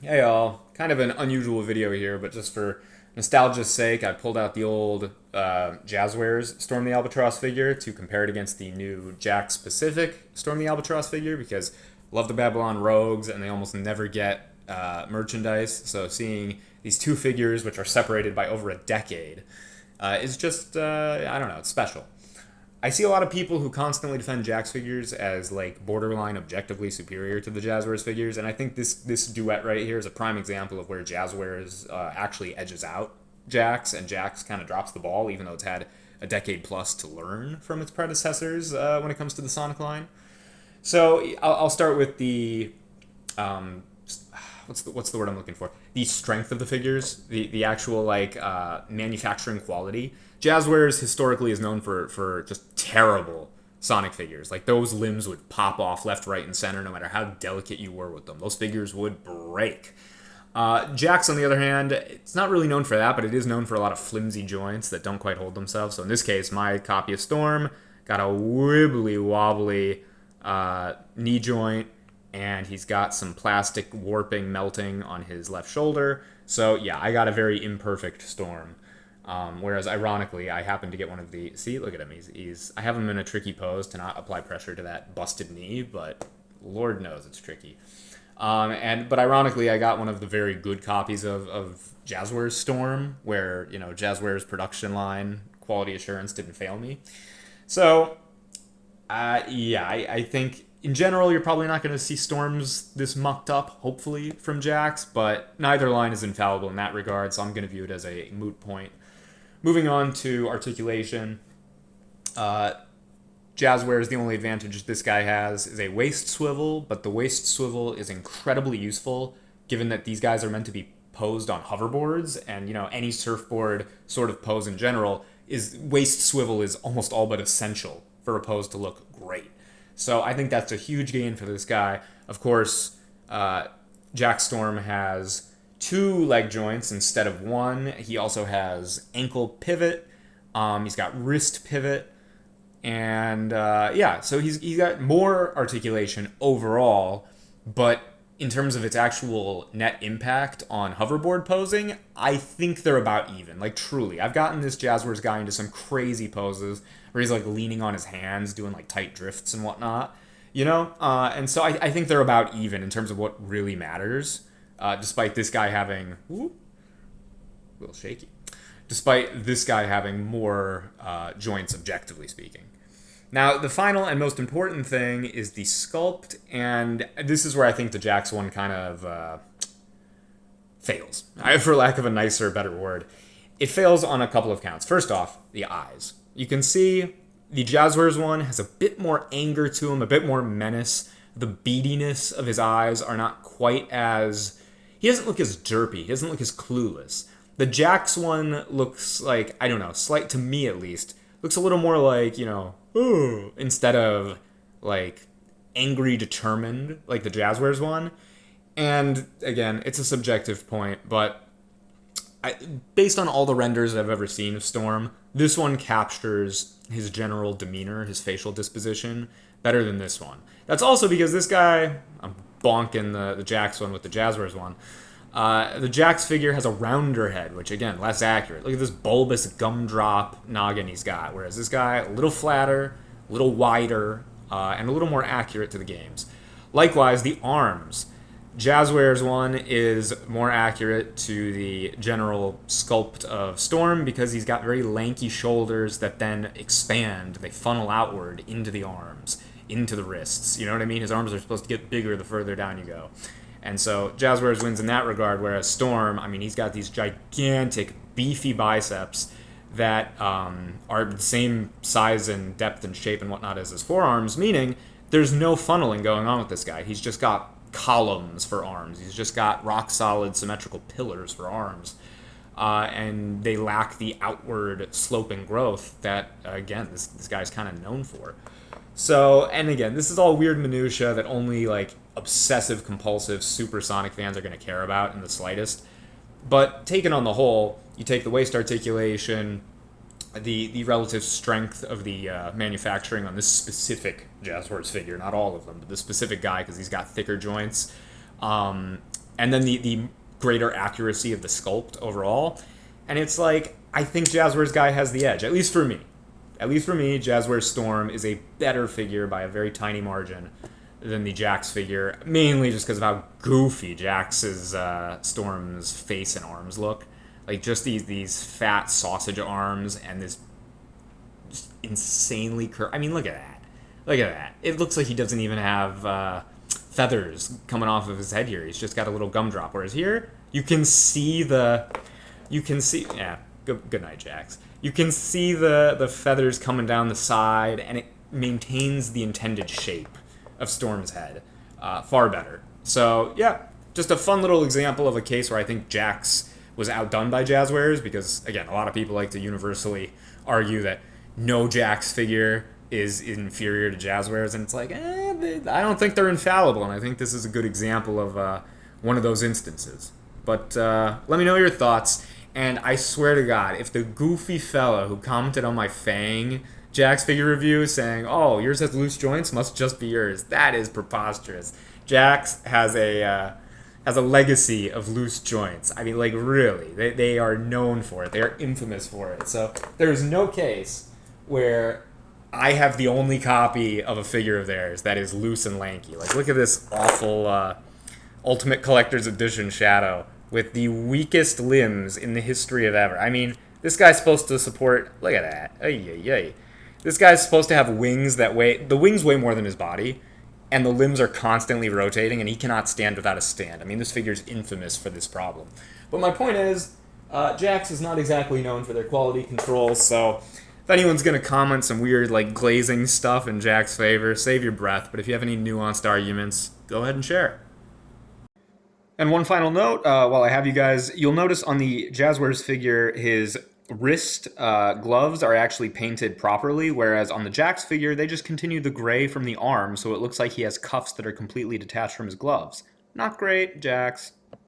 Hey all, kind of an unusual video here, but just for nostalgia's sake, I pulled out the old Jazwares Storm the Albatross figure to compare it against the new JAKKS specific Storm the Albatross figure because I love the Babylon Rogues and they almost never get merchandise. So seeing these two figures, which are separated by over a decade, is just, I don't know, it's special. I see a lot of people who constantly defend JAKKS figures as like borderline objectively superior to the Jazwares figures, and I think this duet right here is a prime example of where Jazwares actually edges out JAKKS, and JAKKS kind of drops the ball, even though it's had a decade plus to learn from its predecessors when it comes to the Sonic line. So I'll start with the um, what's the word I'm looking for? The strength of the figures, the actual like manufacturing quality. Jazwares historically is known for just terrible Sonic figures. Like those limbs would pop off left, right, and center no matter how delicate you were with them. Those figures would break. JAKKS, on the other hand, it's not really known for that, but it is known for a lot of flimsy joints that don't quite hold themselves. So in this case, my copy of Storm got a wibbly wobbly knee joint, and he's got some plastic warping melting on his left shoulder. So yeah, I got a very imperfect Storm. Whereas ironically, I happen to get one of the. See, look at him. I have him in a tricky pose to not apply pressure to that busted knee, but Lord knows it's tricky. But ironically, I got one of the very good copies of Jazwares Storm, where Jazwares production line quality assurance didn't fail me. So yeah, I think in general you're probably not going to see Storms this mucked up, hopefully, from JAKKS, but neither line is infallible in that regard, so I'm going to view it as a moot point. Moving on to articulation, Jazwares, the only advantage this guy has is a waist swivel, but the waist swivel is incredibly useful given that these guys are meant to be posed on hoverboards, and any surfboard sort of pose in general is waist swivel is almost all but essential for a pose to look great. So I think that's a huge gain for this guy. Of course, JAKKS Storm has two leg joints instead of one. He also has ankle pivot. He's got wrist pivot. And yeah, so he's got more articulation overall, but in terms of its actual net impact on hoverboard posing, I think they're about even. Like, truly. I've gotten this Jazwares guy into some crazy poses where he's, like, leaning on his hands, doing, like, tight drifts and whatnot, And so I think they're about even in terms of what really matters, despite this guy having... Whoop, a little shaky. Despite this guy having more joints, objectively speaking. Now, the final and most important thing is the sculpt, and this is where I think the JAKKS one kind of fails, for lack of a nicer, better word. It fails on a couple of counts. First off, the eyes. You can see the Jazwares one has a bit more anger to him, a bit more menace. The beadiness of his eyes are not quite as... He doesn't look as derpy. He doesn't look as clueless. The JAKKS one looks like, I don't know, slight to me at least, looks a little more like, ooh, instead of like angry determined like the Jazwares one. And again, it's a subjective point, but based on all the renders I've ever seen of Storm, this one captures his general demeanor, his facial disposition, better than this one. That's also because this guy, I'm bonking the JAKKS one with the Jazwares one, the JAKKS figure has a rounder head, which again, less accurate. Look at this bulbous gumdrop noggin he's got, whereas this guy, a little flatter, a little wider, and a little more accurate to the games. Likewise, the arms. Jazwares one is more accurate to the general sculpt of Storm because he's got very lanky shoulders that then expand. They funnel outward into the arms, into the wrists. You know what I mean? His arms are supposed to get bigger the further down you go. And so Jazwares wins in that regard, whereas Storm, I mean, he's got these gigantic, beefy biceps that are the same size and depth and shape and whatnot as his forearms, meaning there's no funneling going on with this guy. He's just got columns for arms. He's just got rock-solid, symmetrical pillars for arms. And they lack the outward sloping growth that, again, this guy's kind of known for. So, and again, this is all weird minutia that only, like, obsessive, compulsive, supersonic fans are going to care about in the slightest. But taken on the whole, you take the waist articulation, the relative strength of the manufacturing on this specific Jazwares figure, not all of them, but this specific guy because he's got thicker joints. and then the greater accuracy of the sculpt overall. And it's like, I think Jazwares guy has the edge, at least for me. At least for me, Jazwares Storm is a better figure by a very tiny margin than the JAKKS figure, mainly just because of how goofy JAKKS's Storm's face and arms look. Like, just these fat sausage arms and this just insanely curved. I mean, look at that. Look at that. It looks like he doesn't even have feathers coming off of his head here. He's just got a little gumdrop. Whereas here, you can see the. You can see. Yeah, good night, JAKKS. You can see the feathers coming down the side, and it maintains the intended shape of Storm's head far better. So, yeah, just a fun little example of a case where I think JAKKS was outdone by Jazwares, because, again, a lot of people like to universally argue that no JAKKS figure is inferior to Jazwares, and it's like, I don't think they're infallible, and I think this is a good example of one of those instances. But let me know your thoughts, and I swear to God, if the goofy fella who commented on my Fang JAKKS figure review saying, "Oh, yours has loose joints, must just be yours," that is preposterous. JAKKS has a legacy of loose joints. I mean, like, really, they are known for it. They are infamous for it. So there is no case where I have the only copy of a figure of theirs that is loose and lanky. Like, look at this awful Ultimate Collector's Edition Shadow with the weakest limbs in the history of ever. I mean, this guy's supposed to support. Look at that. Ay, ay, ay. This guy's supposed to have wings that weigh. The wings weigh more than his body, and the limbs are constantly rotating, and he cannot stand without a stand. I mean, this figure's infamous for this problem. But my point is, JAKKS is not exactly known for their quality control, so if anyone's going to comment some weird, like, glazing stuff in JAKKS' favor, save your breath. But if you have any nuanced arguments, go ahead and share. And one final note, while I have you guys, you'll notice on the Jazwares figure, his wrist gloves are actually painted properly, whereas on the JAKKS figure, they just continue the gray from the arm, so it looks like he has cuffs that are completely detached from his gloves. Not great, JAKKS.